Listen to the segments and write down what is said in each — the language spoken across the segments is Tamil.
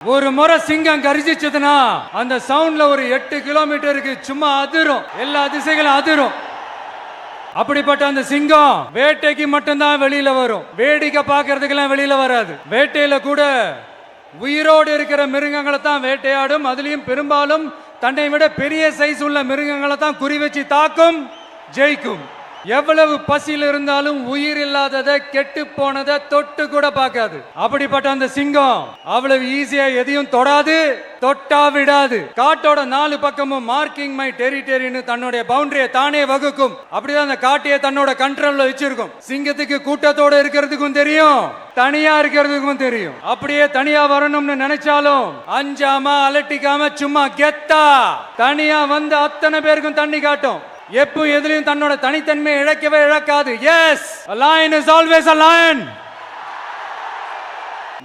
ஒரு முறை சிங்கம் கரிச்சிச்சதுன்னா அந்த சவுண்ட்ல ஒரு 8 கிலோமீட்டருக்கு சும்மா அதிரும், எல்லா திசைகளும் அதிரும். அப்படிப்பட்ட அந்த சிங்கம் வேட்டைக்கு மட்டும்தான் வெளியில வரும், வேடிக்கை பார்க்கறதுக்கெல்லாம் வெளியில வராது. வேட்டையில கூட உயிரோடு இருக்கிற மிருகங்களை தான் வேட்டையாடும். அதுலயும் பெரும்பாலும் தன்னை விட பெரிய சைஸ் உள்ள மிருகங்களை தான் குறி வச்சு தாக்கும், ஜெயிக்கும். எவ்வளவு பசியில் இருந்தாலும் உயிர் இல்லாததை, கெட்டு போனதை தொட்டு கூட பார்க்காது. அப்படிப்பட்ட அந்த சிங்கம் அவ்வளவு ஈஸியா எதையும் தொடாது, தொட்டா விடாது. காட்டோட 4 பக்கமும் மார்க்கிங் மை டெரிட்டரின்னு தன்னுடைய பவுண்டரியை தானே வகுக்கும். அப்படிதான் அந்த காட்டையை தன்னோட கண்ட்ரோல்ல வச்சிருக்கும். சிங்கத்துக்கு கூட்டத்தோட இருக்கிறதுக்கும் தெரியும், தனியா இருக்கிறதுக்கும் தெரியும். அப்படியே தனியா வரணும்னு நினைச்சாலும் அஞ்சாம அலட்டிக்காம சும்மா கெத்தா தனியா வந்து அத்தனை பேருக்கும் தண்ணி காட்டும். எப்போ எதிலையும் தன்னோட தனித்தன்மையை இழக்கவே இழக்காது. Yes, a lion is always a lion.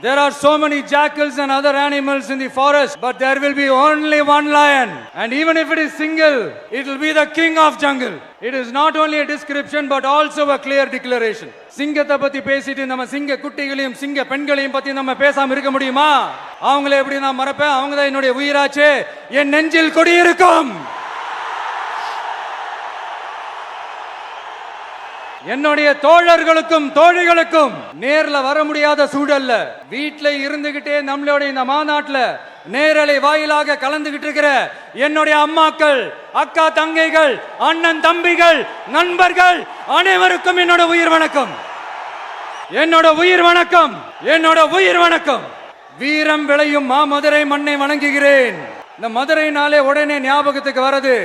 There are so many jackals and other animals in the forest, but there will be only one lion. And even if it is single, it will be the king of jungle. It is not only a description but also a clear declaration. சிங்கத்தை பத்தி பேசிட்டு நம்ம சிங்க குட்டிகளையும் சிங்க பெண்களையும் பத்தி நம்ம பேசாம இருக்க முடியுமா? அவங்களே எப்படி நான் மறப்பேன்? அவங்க தான் என்னுடைய உயிராச்சே, என் நெஞ்சில் குடியிருக்கும். என்னுடைய தோழர்களுக்கும் தோழிகளுக்கும் நேர்ல வர முடியாத சூழல்ல வீட்டுல இருந்துகிட்டே நம்மளோட இந்த மாநாட்டுல நேரலை வாயிலாக கலந்துகிட்டு இருக்கிற என்னுடைய அம்மாக்கள், அக்கா தங்கைகள், அண்ணன் தம்பிகள், நண்பர்கள் அனைவருக்கும் என்னோட உயிர் வணக்கம், என்னோட உயிர் வணக்கம், என்னோட உயிர் வணக்கம். வீரம் விளையும் மாமதுரை மண்ணை வணங்குகிறேன். இந்த மதுரைனாலே உடனே ஞாபகத்துக்கு வரது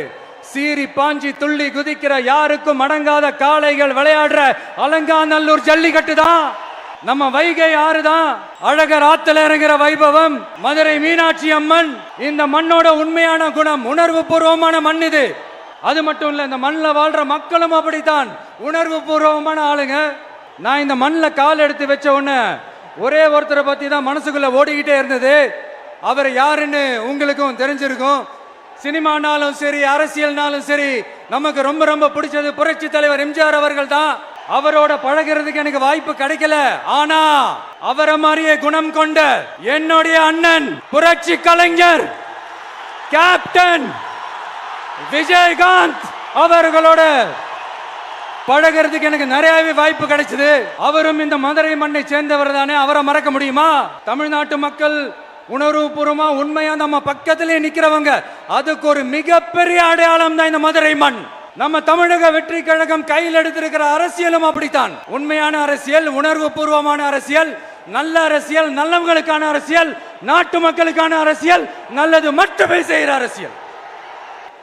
சீறி பாஞ்சி துள்ளி குதிக்கிற யாருக்கும் அடங்காத காளைகள் விளையாடுற அலங்காநல்லூர் ஜல்லிக்கட்டு தான். நம்ம வைகை ஆறு தான். அழகர் ஆத்துல இறங்குற வைபவம் மதுரை மீனாட்சி அம்மன். இந்த மண்ணோட உண்மையான குணம் உணர்வு பூர்வமான மண் இது. அது மட்டும் இல்ல, இந்த மண்ணில் வாழ்ற மக்களும் அப்படித்தான் உணர்வு பூர்வமான ஆளுங்க. நான் இந்த மண்ணில் கால் எடுத்து வச்ச உடனே ஒரே ஒருத்தரை பத்தி தான் மனசுக்குள்ள ஓடிக்கிட்டே இருந்தது. அவர் யாருன்னு உங்களுக்கும் தெரிஞ்சிருக்கும். சினிமானாலும் சரி, அரசியல்னாலும் சரி, நமக்கு ரொம்ப ரொம்ப பிடிச்சது புரட்சி தலைவர் எம்ஜிஆர் அவர்கள் தான். அவரோட பழகிறதுக்கு எனக்கு வாய்ப்பு கிடைக்கல. ஆனா அவரை மாதிரியே குணம் கொண்ட என்னுடைய அண்ணன் புரட்சி கலைஞர் கேப்டன் விஜயகாந்த் அவர்களோட பழகிறதுக்கு எனக்கு நிறையவே வாய்ப்பு கிடைச்சது. அவரும் இந்த மதுரை மண்ணை சேர்ந்தவர் தானே, அவரை மறக்க முடியுமா? தமிழ்நாட்டு மக்கள் உணர்வுபூர்வமா உண்மையா நம்ம பக்கத்திலே நிக்கிறவங்க, அதுக்கு ஒரு மிகப்பெரிய அடையாளம் தான் இந்த மதுரை மண். நம்ம தமிழக வெற்றி கழகம் கையில் எடுத்திருக்கிற அரசியலும் அப்படித்தான். உண்மையான அரசியல், உணர்வு பூர்வமான அரசியல், நல்ல அரசியல், நல்லவங்களுக்கான அரசியல், நாட்டு மக்களுக்கான அரசியல், நல்லது மட்டுமே செய்கிற அரசியல்.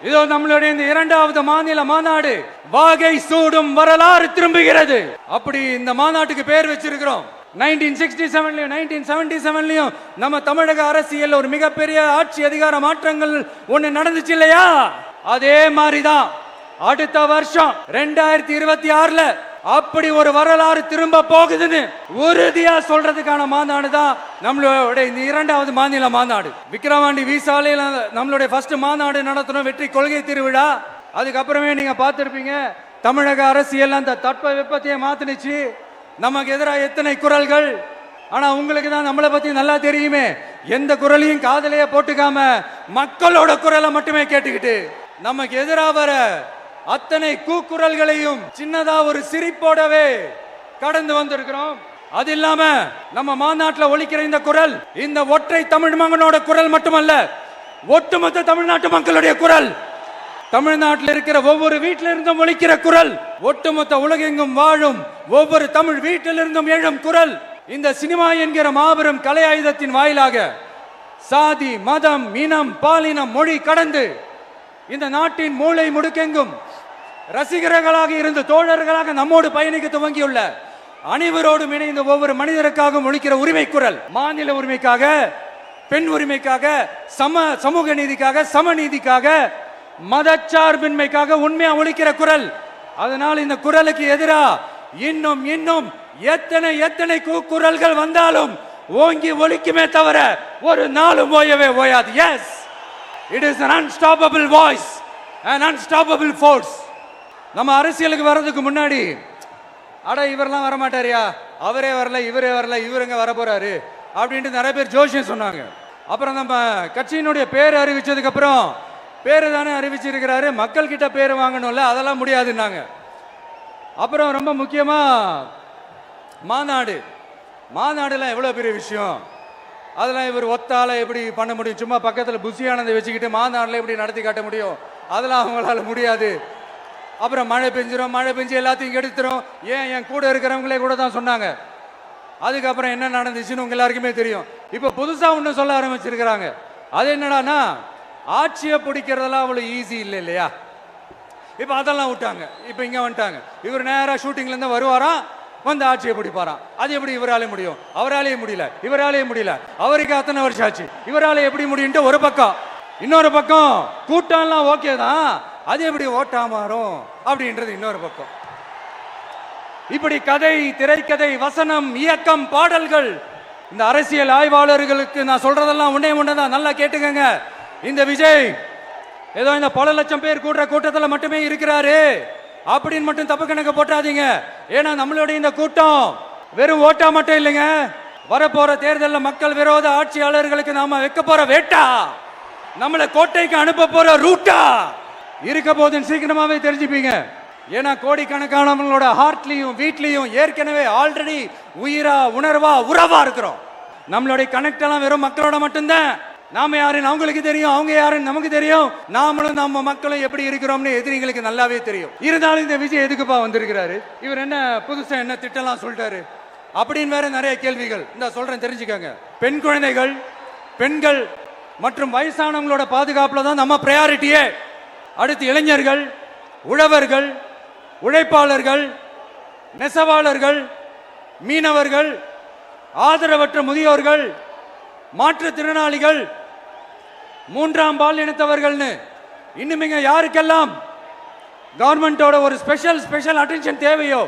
இதோ நம்மளுடைய இந்த 2வது மாநில மாநாடு வாகை சூடும் வரலாறு திரும்புகிறது. அப்படி இந்த மாநாட்டுக்கு பேர் வச்சிருக்கிறோம். 1967லயும் 1977லயும் நம்ம தமிழக அரசியல் ஒரு மிகப்பெரிய ஆட்சி அதிகார மாற்றங்கள் ஒண்ணு நடந்துச்சு இல்லையா? அதே மாதிரிதான் அடுத்த வருஷம் 2026ல அப்படி ஒரு வரலாறு திரும்ப போகுதுன்னு உறுதியா சொல்றதுக்கான மாநாடு தான் நம்மளோட இந்த 2வது மாநில மாநாடு. விக்கிரவாண்டி விசாலையில நம்மளுடைய ஃபர்ஸ்ட் மாநாடு நடத்தணும், வெற்றி கொள்கை திருவிழா. அதுக்கப்புறமே நீங்க பார்த்திருப்பீங்க, தமிழக அரசியல் அந்த தட்ப வெப்பத்தையே மாத்தினுச்சு. நமக்கு எதிராக எத்தனை குரல்கள். ஆனா உங்களுக்கு தான் நம்மளை பத்தி நல்லா தெரியுமே. எந்த குரலையும் காதலையே போட்டுக்காம மக்களோட குரலை மட்டுமே கேட்டுக்கிட்டு நமக்கு எதிராக வர அத்தனை கூக்குரல்களையும் சின்னதா ஒரு சிரிப்போடவே கடந்து வந்திருக்கிறோம். அது இல்லாம நம்ம மாநாட்டில் ஒலிக்கிற இந்த குரல் இந்த ஒற்றை தமிழ் மகனோட குரல் மட்டுமல்ல, ஒட்டுமொத்த தமிழ்நாட்டு மக்களுடைய குரல். தமிழ்நாட்டில் இருக்கிற ஒவ்வொரு வீட்டில இருந்தும் ஒலிக்கிற குரல், ஒட்டுமொத்த உலகெங்கும் வாழும் ஒவ்வொரு தமிழ் வீட்டிலிருந்தும் எழும் குரல். இந்த சினிமா என்கிற மாபெரும் கலை ஆயுதத்தின் வாயிலாக சாதி, மதம், இனம், பாலினம், மொழி கடந்து இந்த நாட்டின் மூளை முடுக்கெங்கும் ரசிகர்களாக இருந்து தோழர்களாக நம்மோடு பயணிக்க துவங்கியுள்ள அனைவரோடும் இணைந்த ஒவ்வொரு மனிதருக்காகவும் ஒலிக்கிற உரிமை குரல். மாநில உரிமைக்காக, பெண் உரிமைக்காக, சமூக நீதிக்காக, சமநீதிக்காக, மதச்சார்பின்மைக்காக உண்மையா ஒலிக்கிற குரல். அதனால் இந்த குரலுக்கு எதிரா இன்னும் இன்னும் எத்தனை எத்தனை குரல்கள் வந்தாலும் ஓங்கி ஒலிக்குமே தவிர ஒரு நாளும் ஓயவே ஓயாது. Yes, it is an unstoppable voice, an unstoppable force. நம்ம அரசியலுக்கு வர்றதுக்கு முன்னாடி அட இவரெல்லாம் வர மாட்டாரியா, அவரே வரல, இவரே வரல, இவருங்க வர போறாரு அப்படின்ட்டு நிறைய பேர் ஜோசியம் சொன்னாங்க. அப்புறம் நம்ம கட்சியினுடைய பேர் அறிவிச்சதுக்கு அப்புறம் பேரு தானே அறிவிச்சிருக்கிறாரு, மக்கள் கிட்ட பேர் வாங்கணும்ல, அதெல்லாம் முடியாதுன்னாங்க. அப்புறம் ரொம்ப முக்கியமா மாநாடுலாம் எவ்வளவு பெரிய விஷயம், அதெல்லாம் இவர் ஒத்தால எப்படி பண்ண முடியும், சும்மா பக்கத்தில் புஷியானதை வச்சுக்கிட்டு மாநாடுல எப்படி நடத்தி காட்ட முடியும், அதெல்லாம் அவங்களால முடியாது. அப்புறம் மழை பெஞ்சு எல்லாத்தையும் கெடுத்துரும். ஏன் என் கூட இருக்கிறவங்களே கூட தான் சொன்னாங்க. அதுக்கப்புறம் என்ன நடந்துச்சுன்னு உங்க எல்லாருக்குமே தெரியும். இப்ப புதுசா ஒண்ணு சொல்ல ஆரம்பிச்சிருக்கிறாங்க. அது என்னடானா, ஆட்சியை பிடிக்கிறதெல்லாம் அவ்வளவு ஈஸி இல்லை இல்லையா. இப்ப அதெல்லாம் விட்டாங்க. இப்ப இங்க வந்துட்டாங்க. இவர் நேரா ஷூட்டிங்ல இருந்து வருவாராம், வந்து ஆட்சியை பிடிப்பாராம். அது எப்படி இவராலே முடியும்? அவராலேயே முடியல. அவருக்கு அத்தனை வருஷம் ஆச்சு, இவராலே எப்படி முடியும்ட்டு ஒரு பக்கம். இன்னொரு பக்கம் கூட்டம்லாம் ஓகே தான், அது எப்படி ஓட்டா மாறும் அப்படின்றது இன்னொரு பக்கம். இப்படி கதை, திரைக்கதை, வசனம், இயக்கம், பாடல்கள். இந்த அரசியல் ஆய்வாளர்களுக்கு நான் சொல்றதெல்லாம் ஒன்னேதான், நல்லா கேட்டுக்கங்க. இந்த விஜய் ஏதோ இந்த பல லட்சம் பேர் கூடுற கூட்டத்தில் மட்டுமே இருக்கிறாரு அப்படின்னு மட்டும் தப்பு கணக்கு போட்டாதீங்க. ஏன்னா நம்மளுடைய இந்த கூட்டம் வெறும் ஓட்டா மட்டும் இல்லைங்க, வரப்போற தேர்தலில் மக்கள் விரோத ஆட்சியாளர்களுக்கு நாம வைக்க போற வேட்டா, நம்மளை கோட்டைக்கு அனுப்ப போற ரூட்டா இருக்க போதுன்னு சீக்கிரமாவே தெரிஞ்சுப்பீங்க. ஏன்னா கோடிக்கணக்கானவங்களோட ஹார்ட்லயும் வீட்லயும் ஏற்கனவே ஆல்ரெடி உயிரா உணர்வா உறவா இருக்கிறோம். நம்மளுடைய கனெக்ட் எல்லாம் வெறும் மக்களோட மட்டும்தான். நாம யாருன்னு அவங்களுக்கு தெரியும், அவங்க யாருன்னு நமக்கு தெரியும். நாமளும் நம்ம மக்களும் எப்படி இருக்கிறோம்னு எதிரிங்களுக்கு நல்லாவே தெரியும். இருந்தாலும் இந்த விஜய் எதுக்குப்பா வந்திருக்கிறாரு, இவர் என்ன புதுசா என்ன திட்டம்லாம் சொல்லிட்டாரு அப்படின்னு வேற நிறைய கேள்விகள். இந்த சொல்றேன் தெரிஞ்சுக்கங்க. பெண் குழந்தைகள், பெண்கள் மற்றும் வயசானவங்களோட பாதுகாப்புல தான் நம்ம பிரையாரிட்டியே. அடுத்து இளைஞர்கள், உழவர்கள், உழைப்பாளர்கள், நெசவாளர்கள், மீனவர்கள், ஆதரவற்ற முதியோர்கள், மாற்றுத்திறனாளிகள், மூன்றாம் பால் இனத்தவர்கள்னு இன்னும் யாருக்கெல்லாம் கவர்மெண்டோட ஒரு ஸ்பெஷல் அட்டென்ஷன் தேவையோ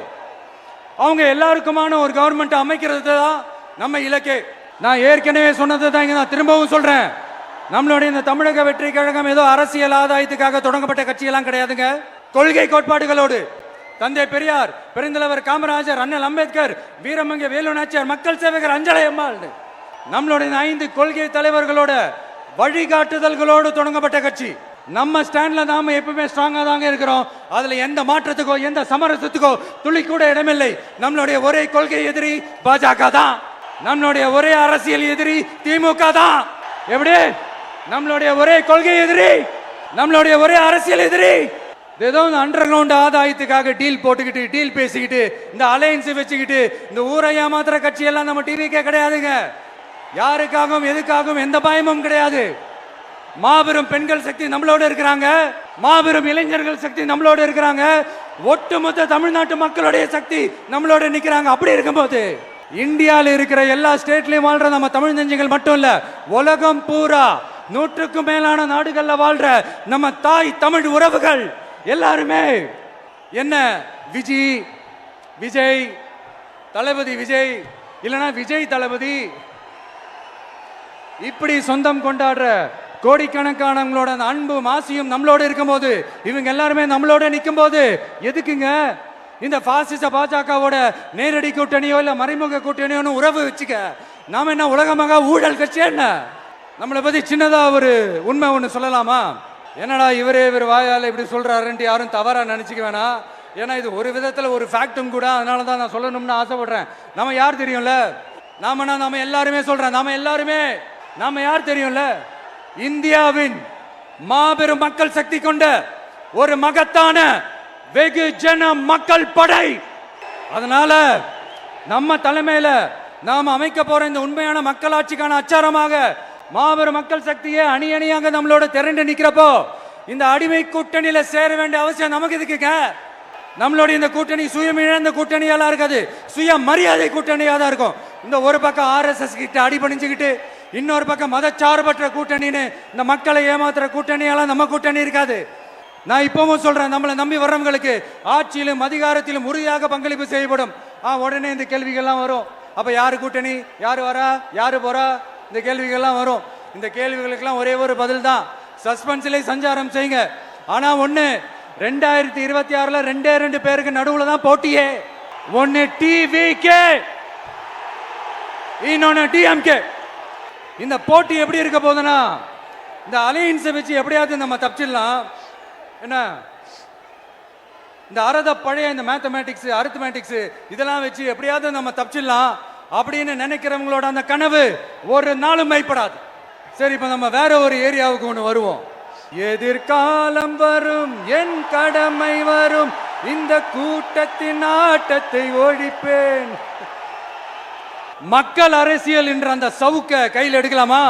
அவங்க எல்லாருக்குமான ஒரு கவர்மெண்ட் அமைக்கிறது தான் நம்ம இலக்கே. நான் ஏற்கனவே சொன்னது தான் நான் திரும்பவும் சொல்றேன். நம்மளுடைய இந்த தமிழக வெற்றி கழகம் ஏதோ அரசியல் ஆதாயத்துக்காக தொடங்கப்பட்ட கட்சியெல்லாம் கிடையாதுங்க. கொள்கை கோட்பாடுகளோடு தந்தை பெரியார், பெருந்தலைவர் காமராஜர், அண்ணல் அம்பேத்கர், வீரமங்க வேலு நாச்சியார், மக்கள் சேவகர் அஞ்சலை அம்மாள், நம்மளுடைய 5 கொள்கை தலைவர்களோட வழிகாட்டுதல்களோடு தொடங்கப்பட்ட கட்சி. நம்ம ஸ்டாண்ட்ல நாம எப்பவுமே ஸ்ட்ராங்கா தாங்க இருக்கிறோம். அதுல எந்த மாற்றத்துக்கோ எந்த சமரசத்துக்கோ துளி கூட இடமில்லை. நம்மளுடைய ஒரே கொள்கை எதிரி பாஜக தான். நம்மளுடைய ஒரே அரசியல் எதிரி திமுக தான். எப்படி? நம்மளுடைய ஒரே கொள்கை எதிரி, நம்மளுடைய ஒரே அரசியல் எதிரி. ஏதோ அண்டர் கிரவுண்ட் ஆதாயத்துக்காக டீல் போட்டுக்கிட்டு, டீல் பேசிக்கிட்டு, இந்த அலையன்ஸ் வச்சுக்கிட்டு இந்த ஊரை ஏமாத்துற கட்சி எல்லாம் நம்ம டிவிக்கே கிடையாதுங்க. யாருக்காகவும் எதுக்காகவும் எந்த பயமும் கிடையாது. மாபெரும் பெண்கள் சக்தி நம்மளோட இருக்கிறாங்க, மாபெரும் இளைஞர்கள் சக்தி நம்மளோட இருக்கிறாங்க, ஒட்டுமொத்த தமிழ்நாட்டு மக்களுடைய சக்தி நம்மளோட நிக்கிறாங்க. அப்படி இருக்கும்போது இந்தியாவில் இருக்கிற எல்லா ஸ்டேட்லயும் வாழ்ற நம்ம தமிழ் நெஞ்சங்கள் மட்டும் இல்ல, உலகம் பூரா 100க்கும் மேலான நாடுகள்ல வாழ்ற நம்ம தாய் தமிழ் உறவுகள் எல்லாருமே என்ன விஜய் தளபதி விஜய் இல்லனா விஜய் தளபதி இப்படி சொந்தம் கொண்டாடுற கோடிக்கணக்கானவங்களோட அன்பு மாசியும் நம்மளோட இருக்கும் போது, இவங்க எல்லாருமே நம்மளோட நிற்கும் போது எதுக்குங்க இந்த பாசிச பாஜகவோட நேரடி கூட்டணியோ இல்ல மறைமுக கூட்டணியோன்னு உறவு வச்சுக்க? நாம என்ன உலகமாக ஊழல் கட்சி என்ன? நம்மளை பத்தி சின்னதா ஒரு உண்மை ஒண்ணு சொல்லலாமா? என்னடா இவர் வாயால இப்படி சொல்றாருன்ட்டு யாரும் தவறா நினைச்சுக்க வேணாம். ஏன்னா இது ஒரு விதத்துல ஒரு ஃபேக்டும் கூட. அதனால தான் நான் சொல்லணும்னு ஆசைப்படுறேன். நம்ம யார் தெரியும்ல? நாம எல்லாருமே சொல்றேன், நாம யார் தெரியும்ல? இந்தியாவின் மாபெரும் மக்கள் சக்தி கொண்ட ஒரு மகத்தான வெகுஜன மக்கள் படை. அதனால நம்ம தலைமையில நாம் அமைக்க போற இந்த உண்மையான மக்களாட்சிக்கான அச்சாரமாக மாபெரும் மக்கள் சக்தியே அணி அணியாக நம்மளோட திரண்டு நிக்கிறப்போ இந்த அடிமை கூட்டணியில சேர வேண்டிய அவசியம் நமக்கு இருக்குங்க. நம்மளுடைய இந்த கூட்டணி சுயமிழந்த கூட்டணியெல்லாம் இருக்காது, சுய மரியாதை கூட்டணியா தான் இருக்கும். இந்த ஒரு பக்கம் RSS கிட்ட அடிபணிஞ்சுக்கிட்டு, இன்னொரு பக்கம் மதச்சார்பற்ற கூட்டணின்னு இந்த மக்களை ஏமாத்துற கூட்டணியெல்லாம் நம்ம கூட்டணி இருக்காது. நான் இப்பவும் சொல்றேன், நம்மளை நம்பி வர்றவங்களுக்கு ஆட்சியிலும் அதிகாரத்திலும் உறுதியாக பங்களிப்பு செய்யப்படும். உடனே இந்த கேள்விகள்லாம் வரும். அப்ப யாரு கூட்டணி, யாரு வரா, யாரு போறா, இந்த கேள்விகள்லாம் வரும். இந்த கேள்விகளுக்கெல்லாம் ஒரே ஒரு பதில் தான், சஸ்பென்ஸ்ல சஞ்சாரம் செய்யுங்க. ஆனா ஒண்ணு, 2026 2 பேருக்கு நடுவுல தான் போட்டியே. ஒன்னு டிவிகே, இன்னொன்னு டிஎம்கே. இந்த போட்டி எப்படி இருக்க போதுன்னா, இந்த அலையன்ஸை வச்சு எப்படியாவது நம்ம தப்பிச்சிடலாம். என்ன இந்த பழைய இந்த மேத்தமேட்டிக்ஸ் அரித்மேட்டிக்ஸ் இதெல்லாம் வச்சு எப்படியாவது நம்ம தப்பிச்சிடலாம் அப்படின்னு நினைக்கிறவங்களோட அந்த கனவு ஒரு நாளும் மைப்படாது. சரி, இப்ப நம்ம வேற ஒரு ஏரியாவுக்கு ஒன்று வருவோம். எதிர்காலம் வரும், என் கடமை வரும், இந்த கூட்டத்தின் ஆட்டத்தை ஒழிப்பேன். மக்கள் அரசியல் என்ற அந்த சவுக்க கையில் எடுக்கலாமா?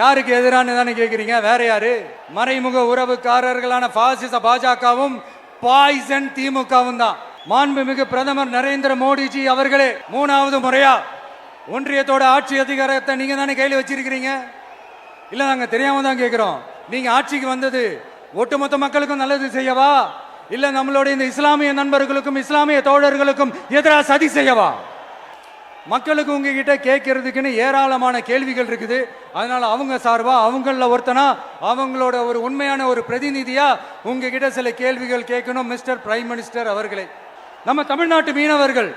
யாருக்கு எதிரான தானே கேட்கிறீங்க? வேற யாரு? மறைமுக உறவுக்காரர்களான பாசிச பாஜகவும் பாய்சன் திமுகவும் தான். மாண்புமிகு பிரதமர் நரேந்திர மோடிஜி அவர்களே 3வது முறையா ஒன்றியத்தோட ஆட்சி அதிகாரத்தை நீங்க தானே கையில் வச்சிருக்கிறீங்க. இல்ல, நாங்க தெரியாம தான் கேட்கிறோம். நீங்க ஆட்சிக்கு வந்தது ஒட்டுமொத்த மக்களுக்கும் நல்லது செய்யவா, இல்ல நம்மளுடைய இந்த இஸ்லாமிய நண்பர்களுக்கும் இஸ்லாமிய தோழர்களுக்கும் எதிராக சதி செய்யவா? மக்களுக்கு உங்ககிட்ட கேட்கறதுக்குன்னு ஏராளமான கேள்விகள் இருக்குது. அதனால அவங்க சார்பா அவங்கள ஒருத்தனா அவங்களோட ஒரு உண்மையான ஒரு பிரதிநிதியா உங்ககிட்ட சில கேள்விகள் கேட்கணும். மிஸ்டர் பிரைம் மினிஸ்டர் அவர்களே, நம்ம தமிழ்நாட்டு மீனவர்கள்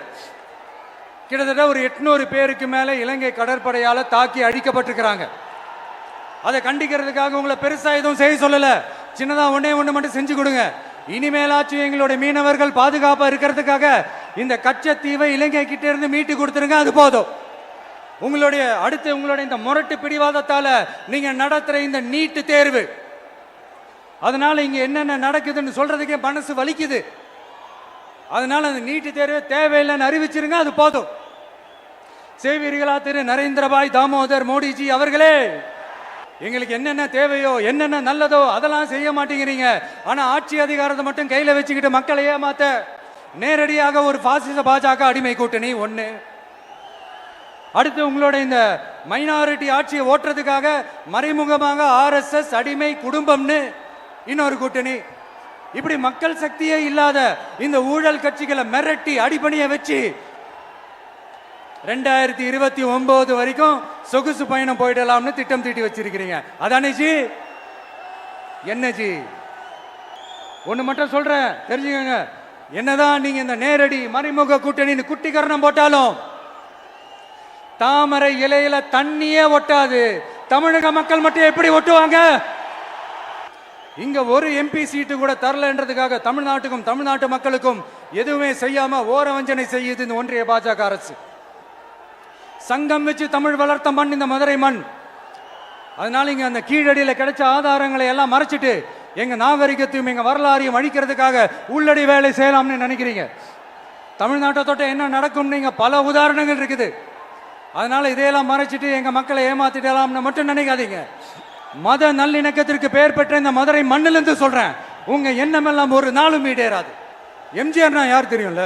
கிட்டத்தட்ட ஒரு 800 பேருக்கு மேல இலங்கை கடற்படையால தாக்கி அழிக்கப்பட்டிருக்கிறாங்க. அதை கண்டிக்கிறதுக்காக உங்களை பெருசா எதுவும் செய்ய சொல்லல, சின்னதா ஒண்ணே ஒண்ணு மட்டும் செஞ்சு கொடுங்க. இனிமேலாச்சும் எங்களுடைய மீனவர்கள் பாதுகாப்பா இருக்கிறதுக்காக இந்த கச்சத்தீவை இலங்கை கிட்ட இருந்து மீட்டு கொடுத்துருங்க, அது போதும். உங்களுடைய இந்த முரட்டு பிடிவாதத்தால நீங்க நடத்துற இந்த நீட்டு தேர்வு, அதனால இங்க என்னென்ன நடக்குதுன்னு சொல்றதுக்கே மனசு வலிக்குது. அதனால அந்த நீட்டு தேர்வு தேவையில்லைன்னு அறிவிச்சிருங்க, அது போதும். செய்வீர்களா திரு நரேந்திரபாய் தாமோதர் மோடிஜி அவர்களே? எங்களுக்கு என்னென்ன தேவையோ என்னென்ன நல்லதோ அதெல்லாம் செய்ய மாட்டேங்கிறீங்க. ஆனா ஆட்சி அதிகாரத்தை மட்டும் கையில வச்சுக்கிட்டு மக்களை ஏமாத்த நேரடியாக ஒரு பாசிச பாஜக அடிமை கூட்டணி ஒண்ணு. அடுத்து உங்களோட இந்த மைனாரிட்டி ஆட்சியை ஓட்டுறதுக்காக மறைமுகமாக RSS அடிமை குடும்பம்னு இன்னொரு கூட்டணி. இப்படி மக்கள் சக்தியே இல்லாத இந்த ஊழல் கட்சிகளை மிரட்டி அடிபணிய வச்சு 2029 வரைக்கும் சொகுசு பயணம் போயிடலாம்னு திட்டம் தீட்டி வச்சிருக்கிறீங்க. அதானே ஜி? என்ன ஜி? ஒண்ணு மட்டும் சொல்றேன், தெரிஞ்சுக்கங்க. என்னதான் நீங்க இந்த நேரடி மறைமுக கூட்டணி குட்டிகரணம் போட்டாலும் தாமரை இலையில தண்ணியே ஒட்டாது. தமிழக மக்கள் மட்டும் எப்படி ஒட்டுவாங்க? இங்க ஒரு MP சீட்டு கூட தரலன்றதுக்காக தமிழ்நாட்டுக்கும் தமிழ்நாட்டு மக்களுக்கும் எதுவுமே செய்யாம ஓரவஞ்சனை செய்யுது இந்த ஒன்றிய பாஜக அரசு. சங்கம் வச்சு தமிழ் வளர்த்த மண் இந்த மதுரை மண். அதனால இங்க அந்த கீழடியில கிடைச்ச ஆதாரங்களை எல்லாம் மறைச்சிட்டு எங்க நாகரிகத்தையும் எங்க வரலாறையும் அழிக்கிறதுக்காக உள்ளடி வேலை செய்யலாம்னு நினைக்கிறீங்க. தமிழ்நாட்டை தொட்ட என்ன நடக்கும் நீங்க பல உதாரணங்கள் இருக்குது. அதனால இதையெல்லாம் மறைச்சிட்டு எங்க மக்களை ஏமாத்திடலாம்னு மட்டும் நினைக்காதீங்க. மத நல்லிணக்கத்திற்கு பெயர் பெற்ற இந்த மதுரை மண்ணிலிருந்து சொல்றேன், உங்க எண்ணமெல்லாம் ஒரு நாளும் ஈடேறாது. எம்ஜிஆர்னா யார் தெரியும்ல?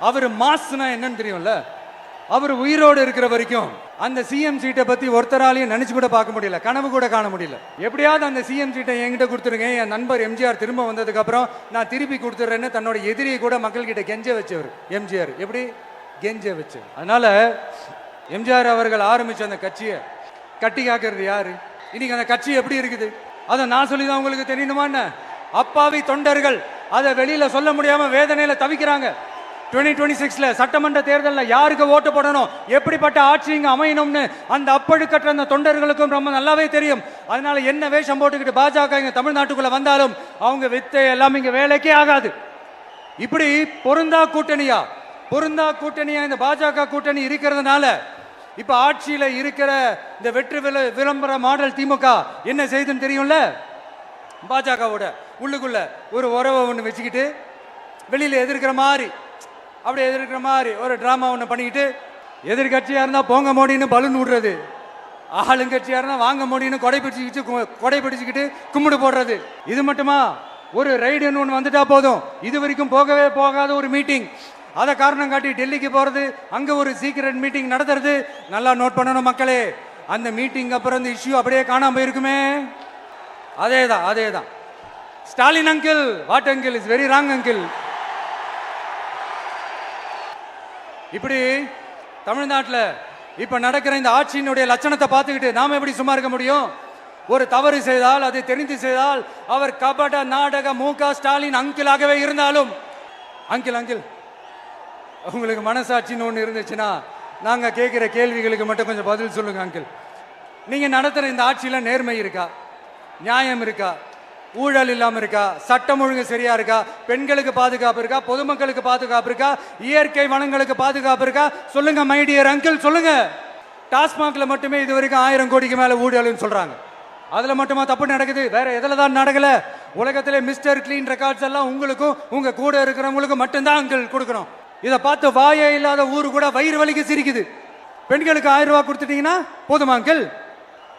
அவர் மாஸ்னா என்னன்னு தெரியும்ல? அவர் உயிரோடு இருக்கிற வரைக்கும் அந்த சிஎம் சீட்டை பத்தி ஒருத்தராலையும் நினைச்சு கூட பார்க்க முடியல, கனவு கூட காண முடியல. எப்படியாவது அந்த சிஎம் சீட்டை என்கிட்ட கொடுத்துருங்க, என் நண்பர் எம்ஜிஆர் திரும்ப வந்ததுக்கு அப்புறம் நான் திருப்பி கொடுத்துறேன்னு தன்னோட எதிரியை கூட மக்கள் கிட்ட கெஞ்ச வச்சவர் எம்ஜிஆர். எப்படி கெஞ்ச வச்சு? அதனால எம்ஜிஆர் அவர்கள் ஆரம்பிச்ச அந்த கட்சியை கட்டி காக்கிறது யாரு? இன்னைக்கு அந்த கட்சி எப்படி இருக்குது அதை நான் சொல்லிதான் உங்களுக்கு தெரியணுமா? அப்பாவி தொண்டர்கள் அதை வெளியில சொல்ல முடியாம வேதனையில தவிக்கிறாங்க. 2026 சட்டமன்ற தேர்தலில் யாருக்கு ஓட்டு போடணும், எப்படிப்பட்ட ஆட்சி இங்க அமையணும்னு அந்த அப்பழுக்கற்ற அந்த தொண்டர்களுக்கும் ரொம்ப நல்லாவே தெரியும். அதனால என்ன வேஷம் போட்டுக்கிட்டு பாஜக இங்க தமிழ்நாட்டுக்குள்ள வந்தாலும் அவங்க வித்தை எல்லாம் இங்க வேலைக்கே ஆகாது. இப்படி பொருந்தா கூட்டணியா இந்த பாஜக கூட்டணி இருக்கிறதுனால இப்ப ஆட்சியில இருக்கிற இந்த வெற்றி விளம்பர மாடல் திமுக என்ன செய்துன்னு தெரியும்ல? பாஜகவோட உள்ளுக்குள்ள ஒரு உறவை ஒண்ணு வச்சுக்கிட்டு வெளியில எதிர்க்கிற மாதிரி ஒரு டிராமா ஒண்ணு பண்ணிக்கிட்டு, எதிர்கட்சியா இருந்தா போங்க மோடின்னு பலூன் விடுறது, ஆளுங்கட்சியா இருந்தா வாங்க மோடின்னு கொடை பிடிச்சுக்கிட்டு கும்பிடு போடுறது. இது மட்டுமா? ஒரு ரைடுன்னு ஒன்று வந்துட்டா போதும், இது வரைக்கும் போகவே போகாத ஒரு மீட்டிங், அதை காரணம் காட்டி டெல்லிக்கு போறது, அங்க ஒரு சீக்கிரட் மீட்டிங் நடத்துறது. நல்லா நோட் பண்ணணும் மக்களே, அந்த மீட்டிங் அப்புறம் இந்த இஷ்யூ அப்படியே காணாம போயிருக்குமே. அதேதான் Stalin uncle, what uncle is very wrong uncle. இப்படி தமிழ்நாட்டில் இப்ப நடக்கிற இந்த ஆட்சியினுடைய லட்சணத்தை பார்த்துக்கிட்டு நாம எப்படி சும்மா இருக்க முடியும்? ஒரு தவறு செய்தால், அதை தெரிந்து செய்தால், அவர் கபட நாடக MK ஸ்டாலின் அங்கிளாகவே இருந்தாலும், அங்கிள் உங்களுக்கு மனசாட்சின்னு ஒன்று இருந்துச்சுன்னா நாங்க கேட்கிற கேள்விகளுக்கு மட்டும் கொஞ்சம் பதில் சொல்லுங்க அங்கிள். நீங்க நடத்துற இந்த ஆட்சியில நேர்மை இருக்கா, நியாயம் இருக்கா, ஊழல் இல்லாம இருக்கா, சட்டம் ஒழுங்கு சரியா இருக்கா, பெண்களுக்கு பாதுகாப்பு இருக்கா, பொதுமக்களுக்கு பாதுகாப்பு இருக்கா, இயற்கை வளங்களுக்கு பாதுகாப்பு இருக்கா? சொல்லுங்க மை டியர் அங்கிள், சொல்லுங்க. டாஸ்மாக்ல மட்டுமே இது வரைக்கும் 1000 கோடிக்கு மேல ஊழல்னு சொல்றாங்க. அதுல மட்டுமா தப்பு நடக்குது? வேற எதுல தான் நடக்கல? உலகத்திலே மிஸ்டர் கிளீன் ரெக்கார்ட்ஸ் எல்லாம் உங்களுக்கும் உங்க கூட இருக்கிறவங்களுக்கும் மட்டும்தான் அங்கிள் கொடுக்கணும். இதை பார்த்து வாயே இல்லாத ஊரு கூட வயிறு வலிக்கு சிரிக்குது. பெண்களுக்கு 1000 ரூபாய் கொடுத்துட்டீங்கன்னா போதுமா அங்கிள்?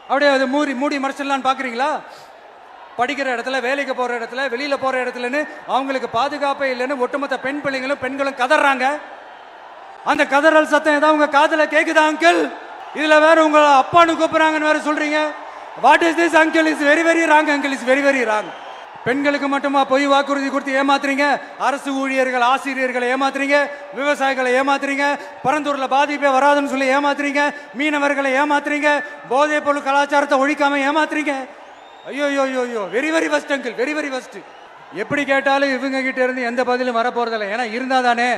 அப்படியே அது மூடி மறைச்சிடலான்னு பாக்குறீங்களா? படிக்கிற இடத்துல, வேலைக்கு போற இடத்துல, வெளியில போற இடத்துலன்னு அவங்களுக்கு பாதுகாப்பே இல்லைன்னு ஒட்டுமொத்த பெண் பெண்களும் கதறாங்க. அந்த கதறல் சத்தம் ஏதாவது உங்க காதுல கேக்குதா அங்கிள்? இதுல வேற உங்க அப்பான்னு கூப்பிடுறாங்கன்னு வேற சொல்றீங்க. What is this uncle? Is very very wrong uncle, is very very wrong. பெண்களுக்கு மட்டுமா பொய் வாக்குறுதி கொடுத்து ஏமாத்துறீங்க? அரசு ஊழியர்கள், ஆசிரியர்களை ஏமாத்துறீங்க, விவசாயிகளை ஏமாத்துறீங்க, பரந்தூர்ல பாதிப்பே வராதுன்னு சொல்லி ஏமாத்துறீங்க, மீனவர்களை ஏமாத்துறீங்க, போதைப் பொருள் கலாச்சாரத்தை ஒழிக்காம ஏமாத்துறீங்க. ஐயோ ஐயோ, very very first uncle, very very first. எப்படி கேட்டாலும் இவங்க கிட்ட இருந்து எந்த பதிலும் வரப்போறதில்லை. ஏன்னா இருந்தா தானே.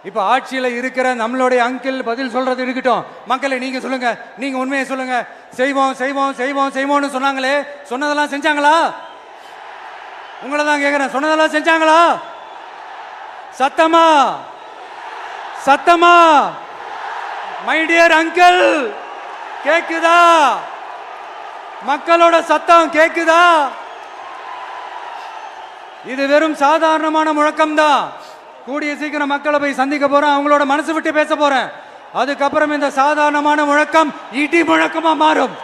இப்ப ஆட்சியில இருக்கிற நம்மளுடைய அங்கிள் பதில் சொல்றது இருக்கட்டும். மக்களை நீங்க சொல்லுங்க, நீங்க உண்மையை சொல்லுங்க. செய்வோம் செய்வோம் செய்வோம் செய்வோம்னு சொன்னாங்களே, சொன்னதெல்லாம் செஞ்சாங்களா? உங்களை தான் கேட்கிறேன், சொன்னதெல்லாம் செஞ்சாங்களா? சத்தமா சத்தமா மை டியர் அங்கிள், கேக்குதா? மக்களோட சத்தம் கேக்குதா? இது வெறும் சாதாரணமான முழக்கம் தான். கூடிய சீக்கிரம் மக்களை போய் சந்திக்க போறேன், அவங்களோட மனசு விட்டு பேச போறேன். அதுக்கப்புறம் இந்த சாதாரணமான முழக்கம் இடி முழக்கமா மாறும்.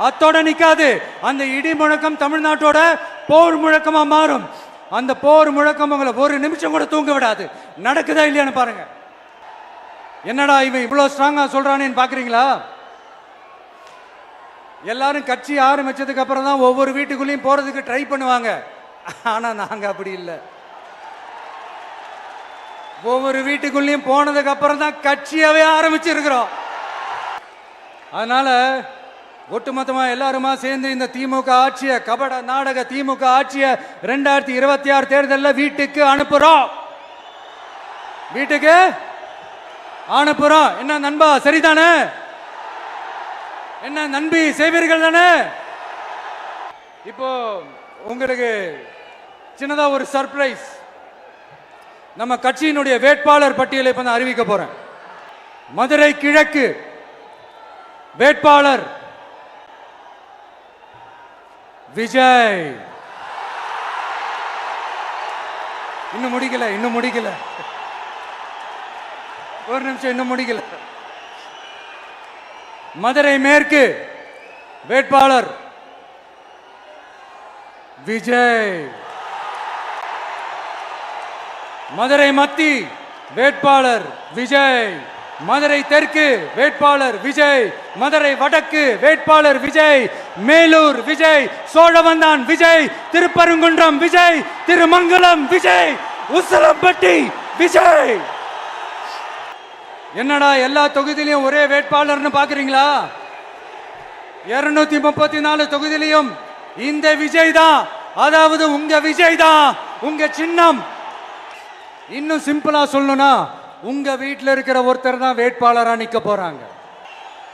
அத்தோட நிக்காது. அந்த இடி முழக்கம் தமிழ்நாட்டோட போர் முழக்கமா மாறும். அந்த போர் முழக்கம் உங்களை ஒரு நிமிஷம் கூட தூங்க விடாது. நடக்குதா இல்லையான்னு பாருங்க. என்னடா இவன் இவ்வளவு ஸ்ட்ராங்கா சொல்றானேன்னு பாக்குறீங்களா? எல்லாரும் கட்சி ஆரம்பிச்சதுக்கு அப்புறம் தான் ஒவ்வொரு வீட்டுக்குள்ளேயும் போறதுக்கு ட்ரை பண்ணுவாங்க. ஆனா நாங்க அப்படி இல்லை. ஒவ்வொரு வீட்டுக்குள்ளேயும் போனதுக்கு அப்புறம் தான் கட்சியாவே ஆரம்பிச்சிருக்கிறோம். அதனால ஒட்டுமொத்தமா எல்லாருமா சேர்ந்து இந்த திமுக ஆட்சிய, கபட நாடக திமுக ஆட்சிய 2026 தேர்தலில் வீட்டுக்கு அனுப்புறோம். வீட்டுக்கு அனுப்புறோம். என்ன நண்பா, சரிதானே? என்ன நண்பி, செய்வீர்கள் தானே? இப்போ உங்களுக்கு சின்னதா ஒரு சர்ப்ரைஸ். நம்ம கட்சியினுடைய வேட்பாளர் பட்டியலை இப்ப நான் அறிவிக்க போறேன். மதுரை கிழக்கு வேட்பாளர் விஜய். இன்னும் முடிக்கல, ஒரு நிமிஷம், இன்னும் முடிக்கல. மதுரை மேற்கு வேட்பாளர் விஜய். மதுரை மத்தி வேட்பாளர் விஜய். மதுரை தெற்கு வேட்பாளர் விஜய். மதுரை வடக்கு வேட்பாளர் விஜய். மேலூர் விஜய். சோழவந்தான் விஜய். திருப்பரங்குன்றம் விஜய். திருமங்கலம் விஜய். உசிலம்பட்டி விஜய். என்னடா எல்லா தொகுதியிலையும் ஒரே வேட்பாளர்னு பாக்குறீங்களா? 234 தொகுதியிலையும் இந்த விஜய் தான். அதாவது உங்க விஜய் தான் உங்க சின்னம். இன்னும் சிம்பிளா சொல்லணும்னா, உங்க வீட்டில் இருக்கிற ஒருத்தர் தான் வேட்பாளரா நிக்க போறாங்க.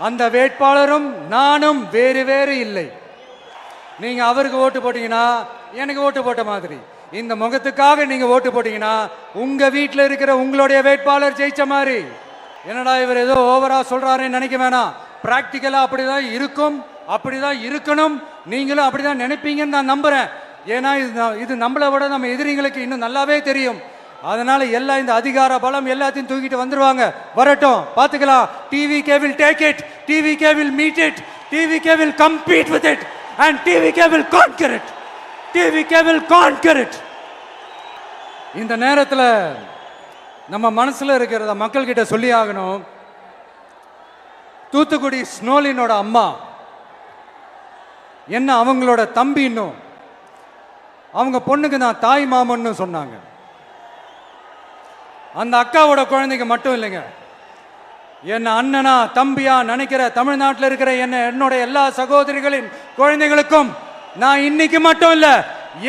அந்த வேட்பாளரும் நானும் வேறு வேறு இல்லை. நீங்க அவருக்கு ஓட்டு போட்டீங்கன்னா எனக்கு ஓட்டு போட்ட மாதிரி, இந்த முகத்துக்காக நீங்க ஓட்டு போட்டீங்கன்னா உங்க வீட்டில் இருக்கிற உங்களுடைய வேட்பாளர் ஜெயிச்ச மாதிரி. என்னடா இவர் ஏதோ ஓவரா சொல்றாருன்னு நினைக்க வேணாம். பிராக்டிக்கலா அப்படிதான் இருக்கும், அப்படிதான் இருக்கணும். நீங்களும் அப்படிதான் நினைப்பீங்கன்னு நான் நம்புறேன். ஏன்னா இது நம்மளை விட நம்ம எதிரிங்களுக்கு இன்னும் நல்லாவே தெரியும். அதனால எல்லாம் இந்த அதிகார பலம் எல்லாத்தையும் தூக்கிட்டு வந்துருவாங்க. வரட்டும், பாத்துக்கலாம். TVK will take it, TVK will meet it, TVK will compete with it and TVK will conquer it, TVK will conquer it. இந்த நேரத்துல நம்ம மனசுல இருக்கிறத மக்கள் கிட்ட சொல்லி ஆகணும். தூத்துக்குடி ஸ்னோலினோட அம்மா என்ன அவங்களோட தம்பி, இன்னும் அவங்க பொண்ணுக்கு நான் தாய் மாமன்னு சொன்னாங்க. அந்த அக்காவோட குழந்தைக்கு மட்டும் இல்லைங்க, என்ன அண்ணனா தம்பியா நினைக்கிற தமிழ்நாட்டில் இருக்கிற என்னோட எல்லா சகோதரிகளின் குழந்தைகளுக்கும் நான் இன்னைக்கு மட்டும் இல்ல,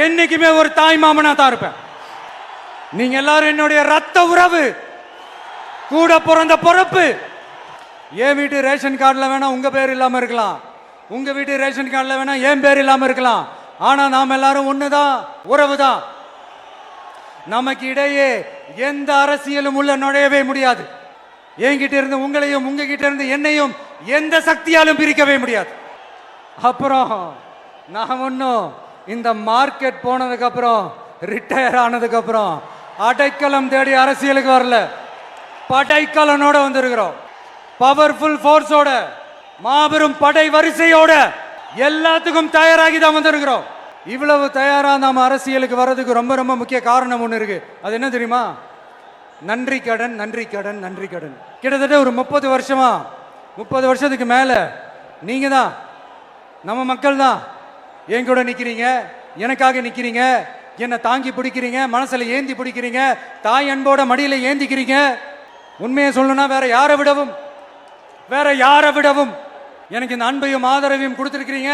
என்னைக்குமே ஒரு தாய் மாமனா தான் இருப்பேன். நீங்க எல்லாரும் என்னுடைய ரத்த உறவு. கூட பிறந்த பொறுப்பு. என் வீட்டு ரேஷன் கார்டில் வேணா உங்க பேர் இல்லாம இருக்கலாம், உங்க வீட்டு ரேஷன் கார்டில் வேணா என் பேர் இல்லாம இருக்கலாம். ஆனா நாம் எல்லாரும் ஒண்ணுதான், உறவுதான். நமக்கு இடையே எந்த அரசியலும் உள்ள நுழையவே முடியாது. என்கிட்ட இருந்து உங்களையும் உங்ககிட்ட இருந்து என்னையும் எந்த சக்தியாலும் பிரிக்கவே முடியாது. அப்புறம் நான் ஒன்னும் இந்த மார்க்கெட் போனதுக்கு அப்புறம் ரிட்டையர் ஆனதுக்கு அப்புறம் அடைக்கலம் தேடி அரசியலுக்கு வரல. படைக்கலனோட வந்திருக்கிறோம். பவர்ஃபுல் போர்ஸோட, மாபெரும் படை வரிசையோட, எல்லாத்துக்கும் தயாராகி தான் வந்திருக்கிறோம். இவ்வளவு தயாரா நாம அரசியலுக்கு வர்றதுக்கு ரொம்ப ரொம்ப முக்கிய காரணம் ஒண்ணு இருக்கு. அது என்ன தெரியுமா? நன்றி கடன், நன்றி கடன், நன்றி கடன். கிட்டத்தட்ட ஒரு 30 வருஷமா, 30 வருஷத்துக்கு மேல நீங்க தான், நம்ம மக்கள் தான் என் கூட நிக்கிறீங்க, எனக்காக நிக்கிறீங்க, என்னை தாங்கி பிடிக்கிறீங்க, மனசுல ஏந்தி பிடிக்கிறீங்க, தாய் அன்போட மடியில ஏந்திக்கிறீங்க. உண்மையை சொல்லணும்னா வேற யாரை விடவும் எனக்கு இந்த அன்பையும் ஆதரவையும் கொடுத்துருக்கிறீங்க.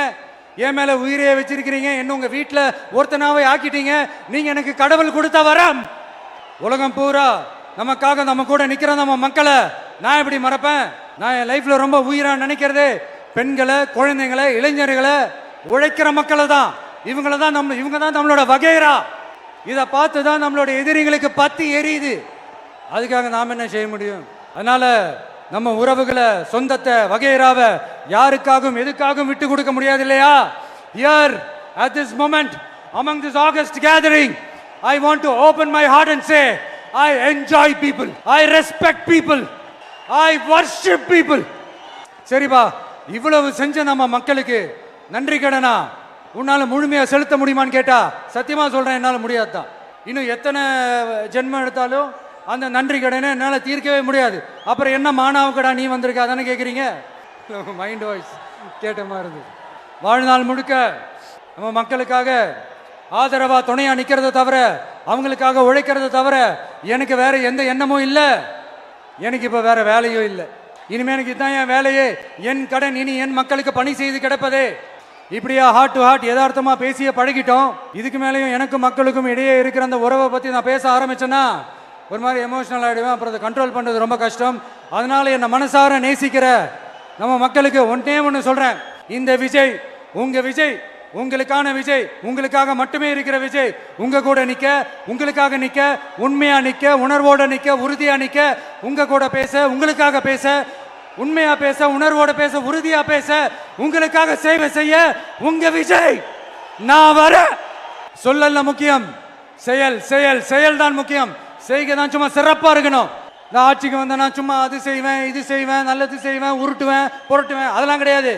என் மேல உயிரையே வச்சிருக்கிறீங்க. என்ன உங்க வீட்டுல ஒருத்தனாவே ஆக்கிட்டீங்க. நீங்க எனக்கு கடவுள் கொடுத்த வரம். உலகம் பூரா நமக்காக நம்ம கூட நிக்கிற நம்ம மக்களை நான் எப்படி மறப்பேன்? நான் என் லைஃப்ல ரொம்ப உயிரா நினைக்கிறது பெண்களை, குழந்தைங்களை, இளைஞர்களை, உழைக்கிற மக்களை தான். இவங்க தான் நம்மளோட வகைரா. இதை பார்த்து தான் நம்மளோட எதிரிகளுக்கு பத்தி எரியுது. அதுக்காக நாம் என்ன செய்ய முடியும்? அதனால நம்ம உறவுகளை, சொந்தத்தை, வகைராவை யாருக்காகவும் எதுக்காகவும் விட்டு கொடுக்க முடியாது இல்லையா? Here at this moment among this August gathering, I want to open my heart and say I enjoy people, I respect people, I worship people. சரிப்பா, இவ்வளவு செஞ்ச நம்ம மக்களுக்கு நன்றி கடனா உன்னால முழுமையா செலுத்த முடியுமான்னு கேட்டா சத்தியமா சொல்றேன், என்னால முடியாதுதான். இன்னும் எத்தனை ஜென்மம் எடுத்தாலும் அந்த நன்றி கடனை என்னால தீர்க்கவே முடியாது. அப்புறம் என்ன மானாவுக்கடா நீ வந்திருக்க தானே கேட்குறீங்க? மைண்ட் வாய்ஸ் கேட்ட மாதிரி இருந்தது. வாழ்நாள் முழுக்க நம்ம மக்களுக்காக ஆதரவா துணையா நிக்கிறத தவிர, அவங்களுக்காக உழைக்கிறத தவிர எனக்கு வேற எந்த எண்ணமும் இல்லை. எனக்கு இப்ப வேற வேலையும் இல்லை. இனிமே எனக்கு இதுதான் என் வேலையே, என் கடன். இனி என் மக்களுக்கு பணி செய்து கிடப்பதே. இப்படியா ஹார்ட் டு ஹார்ட் யதார்த்தமா பேசிய பழகிட்டோம். இதுக்கு மேலேயும் எனக்கும் மக்களுக்கும் இடையே இருக்கிற அந்த உறவை பத்தி நான் பேச ஆரம்பிச்சேன்னா ஒரு மாதிரி எமோஷனல் ஆகிடுவேன். அப்புறம் அதை கண்ட்ரோல் பண்ணுறது ரொம்ப கஷ்டம். அதனால என்னை மனசார நேசிக்கிற நம்ம மக்களுக்கு ஒன்றே ஒன்று சொல்கிறேன். இந்த விஜய் உங்க விஜய், உங்களுக்கான விஜய், உங்களுக்காக மட்டுமே இருக்கிற விஜய். உங்க கூட நிற்க, உங்களுக்காக நிற்க, உண்மையா நிற்க, உணர்வோட நிற்க, உறுதியா நிற்க, உங்க கூட பேச, உங்களுக்காக பேச, உண்மையா பேச, உணர்வோட பேச, உறுதியா பேச, உங்களுக்காக சேவை செய்ய உங்க விஜய். நான் வர சொல்லல முக்கியம், செயல் செயல் செயல் தான் முக்கியம். செய்கை தான் சும்மா சிறப்பா இருக்கணும். நான் ஆட்சிக்கு வந்தேன்னா சும்மா அது செய்வேன், இது செய்வேன், நல்லது செய்வேன், உருட்டுவேன், புரட்டுவேன், அதெல்லாம் கிடையாது.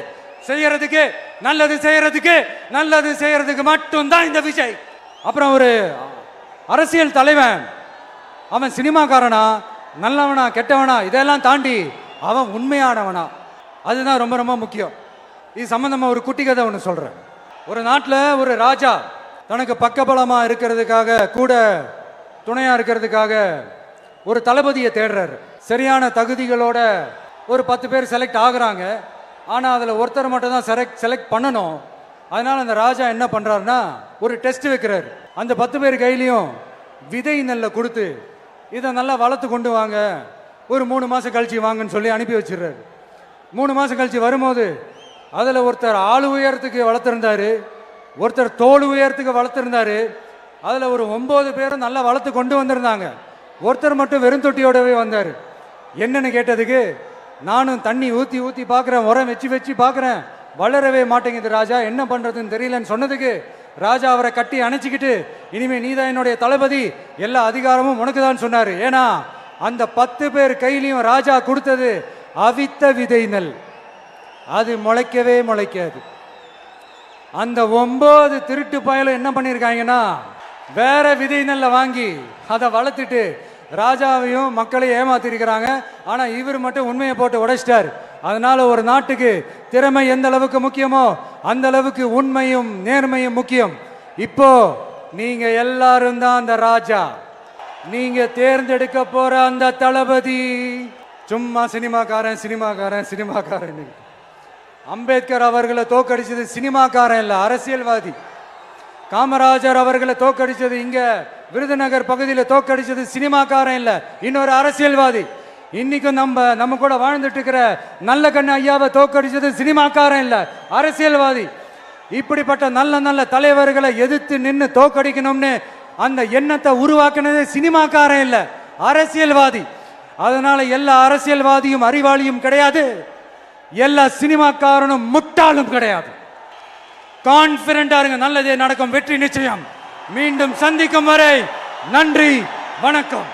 செய்யறதுக்கு, நல்லது செய்யறதுக்கு, நல்லது செய்யறதுக்கு மட்டும்தான் இந்த விஜய். அப்புறம் ஒரு அரசியல் தலைவன், அவன் சினிமாக்காரனா, நல்லவனா, கெட்டவனா, இதெல்லாம் தாண்டி அவன் உண்மையானவனா, அதுதான் ரொம்ப ரொம்ப முக்கியம். இது சம்பந்தமா ஒரு குட்டி கதை ஒன்று சொல்றேன். ஒரு நாட்டில் ஒரு ராஜா தனக்கு பக்கபலமா இருக்கிறதுக்காக, கூட துணையா இருக்கிறதுக்காக ஒரு தளபதியை தேடுறாரு. சரியான தகுதிகளோட ஒரு 10 பேர் செலக்ட் ஆகுறாங்க. ஆனால் அதில் ஒருத்தர் மட்டும் தான் செலக்ட் பண்ணணும். அதனால அந்த ராஜா என்ன பண்றாருன்னா ஒரு டெஸ்ட் வைக்கிறாரு. அந்த 10 பேர் கையிலையும் விதை நெல்லை கொடுத்து இதை நல்லா வளர்த்து கொண்டு வாங்க, ஒரு 3 மாசம் கழிச்சு வாங்கன்னு சொல்லி அனுப்பி வச்சிடுறாரு. 3 மாசம் கழிச்சு வரும்போது அதில் ஒருத்தர் ஆள் உயரத்துக்கு வளர்த்துருந்தாரு, ஒருத்தர் தோல் உயரத்துக்கு வளர்த்துருந்தாரு. அதில் ஒரு 9 பேரும் நல்லா வளர்த்து கொண்டு வந்திருந்தாங்க. ஒருத்தர் மட்டும் வெறும் தொட்டியோடவே வந்தார். என்னன்னு கேட்டதுக்கு, நானும் தண்ணி ஊற்றி ஊற்றி பார்க்குறேன், உரம் வச்சு வச்சு பார்க்குறேன், வளரவே மாட்டேங்குது ராஜா, என்ன பண்ணுறதுன்னு தெரியலன்னு சொன்னதுக்கு ராஜா அவரை கட்டி அணைச்சிக்கிட்டு, இனிமே நீதான் என்னுடைய தளபதி, எல்லா அதிகாரமும் உனக்கு தான் சொன்னார். ஏன்னா அந்த 10 பேர் கையிலையும் ராஜா கொடுத்தது அவித்த விதை நெல், அது முளைக்கவே முளைக்காது. அந்த 9 திருட்டு பயலும் என்ன பண்ணியிருக்காங்கன்னா வேற விதை நெல்லை வாங்கி அதை வளர்த்துட்டு ராஜாவையும் மக்களையும் ஏமாத்திருக்கிறாங்க. ஆனா இவர் மட்டும் உண்மையை போட்டு உடைச்சிட்டார். அதனால ஒரு நாட்டுக்கு திறமை எந்த அளவுக்கு முக்கியமோ அந்த அளவுக்கு உண்மையும் நேர்மையும் முக்கியம். இப்போ நீங்க எல்லாரும் தான் அந்த ராஜா. நீங்க தேர்ந்தெடுக்க போற அந்த தளபதி சும்மா சினிமாக்காரன் சினிமாக்காரன் சினிமாக்காரன். அம்பேத்கர் அவர்களை தோக்கடிச்சது சினிமாக்காரன் இல்ல, அரசியல்வாதி. காமராஜர் அவர்களை தோக்கடிச்சது, இங்க விருதுநகர் பகுதியில் தோக்கடிச்சது சினிமாக்காரன் இல்ல, இன்னொரு அரசியல்வாதி. இன்னைக்கும் நம்ம கூட வாழ்ந்துட்டு இருக்கிற நல்ல கண்ணு ஐயாவை தோக்கடிச்சது சினிமாக்காரன் இல்ல, அரசியல்வாதி. இப்படிப்பட்ட நல்ல நல்ல தலைவர்களை எதிர்த்து நின்று தோக்கடிக்கணும்னு அந்த எண்ணத்தை உருவாக்குனது சினிமாக்காரன் இல்ல, அரசியல்வாதி. அதனால எல்லா அரசியல்வாதியும் அறிவாளியும் கிடையாது, எல்லா சினிமாக்காரனும் முட்டாளும் கிடையாது. கான்பிடண்டா இருங்க, நல்லதே நடக்கும், வெற்றி நிச்சயம். மீண்டும் சந்திக்கும் வரை நன்றி, வணக்கம்.